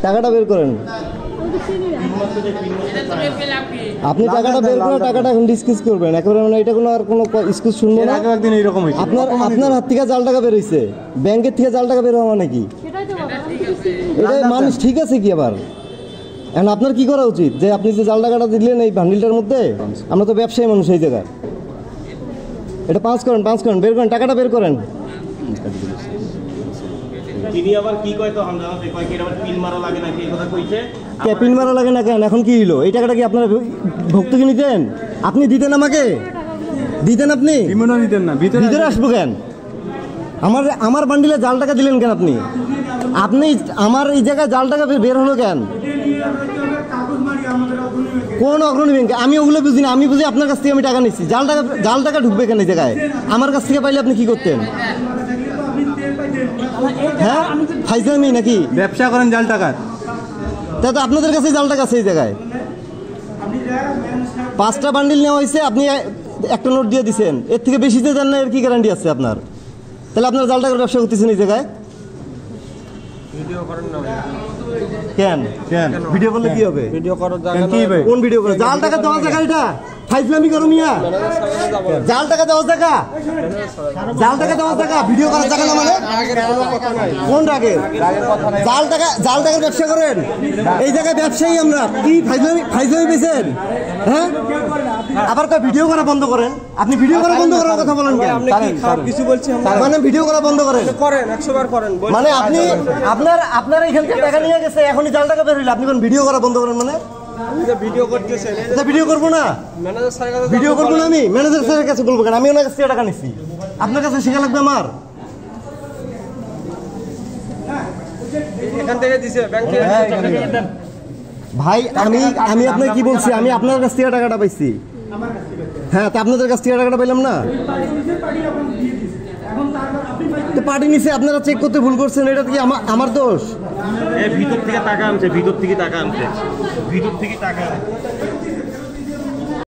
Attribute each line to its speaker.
Speaker 1: টাকাটা বের করেন। আপনি টাকাটা বের করে টাকাটা এখন ডিসকাস করবেন একেবারে, মানে এটা কোনো আর কোনো এক্সকিউজ শুনবো না।
Speaker 2: একদিন এরকম হয়েছে,
Speaker 1: আপনার হাত থেকে জাল টাকা বের হয়েছে, ব্যাংকের থেকে জাল টাকা বের হওয়া মানে কি? এটা মানুষ ঠিক আছে কি আবার? এখন আপনার কি করা উচিত যে আপনি যে জাল টাকাটা দিলেন এই বান্ডিলটার মধ্যে, আমরা তো ব্যবসায়ী মানুষ এই জায়গায়, এটা পাঁচ করেন বের করেন, টাকাটা বের করেন।
Speaker 3: তিনি আবার কি কয় তো আমরা কয় কি আবার পিন মারা লাগে নাকি এই কথা কইছে।
Speaker 1: কে পিন মারা লাগে না কেন? এখন কি হলো? এই টাকাটা কি আপনারা ভক্তকে নিতেন? আপনি দিতেন আমাকে? দিতেন আপনি?
Speaker 2: দিতেন না,
Speaker 1: ভিতরে আসবো কেন? আমার বান্ডিলে জাল টাকা দিলেন কেন আপনি? আপনি আমার এই জায়গায় জাল টাকা বের হলো কেন? কোন অগ্রণী ব্যাংকে? আমি ওগুলো বুঝি না, আমি বুঝি আপনার কাছ থেকে আমি টাকা নিচ্ছি। জাল টাকা ঢুকবে কেন এই জায়গায়? আমার কাছ থেকে পাইলে আপনি কি করতেন? হ্যাঁ, ফাইজলামি নাকি?
Speaker 2: ব্যবসা করেন জাল টাকার,
Speaker 1: তা তো আপনাদের কাছে জাল টাকা আছে এই জায়গায়। 5টা বান্ডিল নেওয়া হয়েছে, আপনি একটা নোট দিয়ে দিচ্ছেন, এর থেকে বেশি যে দেন না এর কি গ্যারান্টি আছে আপনার? তাহলে আপনার জাল টাকার ব্যবসা করতেছেন এই জায়গায় কেন? ভিডিও করলে কি হবে? কোন ভিডিও করে? জাল টাকা দেওয়া জায়গা এটা ফাইজলামি করো মিয়া। জাল টাকা দেওয়া জায়গা, জাল টাকা দেওয়া জায়গা ভিডিও করার জায়গা না মানে? কোন রাগের? জাল টাকার ব্যবসা করেন এই জায়গায়? ব্যবসায়ী আমরা কি ফাইজলামি পেয়েছেন? হ্যাঁ, আবার তো ভিডিও করা বন্ধ করেন। আপনি ভিডিও করা বন্ধ করার কথা বলেন কেন?
Speaker 2: কিছু বলছি
Speaker 1: মানে ভিডিও করা বন্ধ করেন,
Speaker 2: 100 বার করেন,
Speaker 1: মানে আপনি আপনার এখান থেকে টাকা নিয়ে গেছে, এখনই জাল টাকা বের হইলে আপনি কোন ভিডিও করা বন্ধ করেন? মানে
Speaker 2: ভিডিও করতেছেন,
Speaker 1: ভিডিও করবো না, ভিডিও করবো না। আমি ম্যানেজার স্যারের কাছে বলবো কেন? আমি ওনার কাছ থেকে টাকা নিচ্ছি, আপনার কাছে শেখা লাগবে আমার?
Speaker 2: এখান থেকে দিছে ব্যাংকে।
Speaker 1: ভাই আমি আপনাকে কি বলছি? আমি আপনার কাছ থেকে টাকাটা পাইছি। হ্যাঁ, তা আপনাদের কাছ থেকে টাকাটা পাইলাম না। পার্টি নিচে আপনারা চেক করতে ভুল করছেন, এটা কি আমার দোষ?
Speaker 3: ভিতর থেকে টাকা আনছে, ভিতর থেকে টাকা আনছে।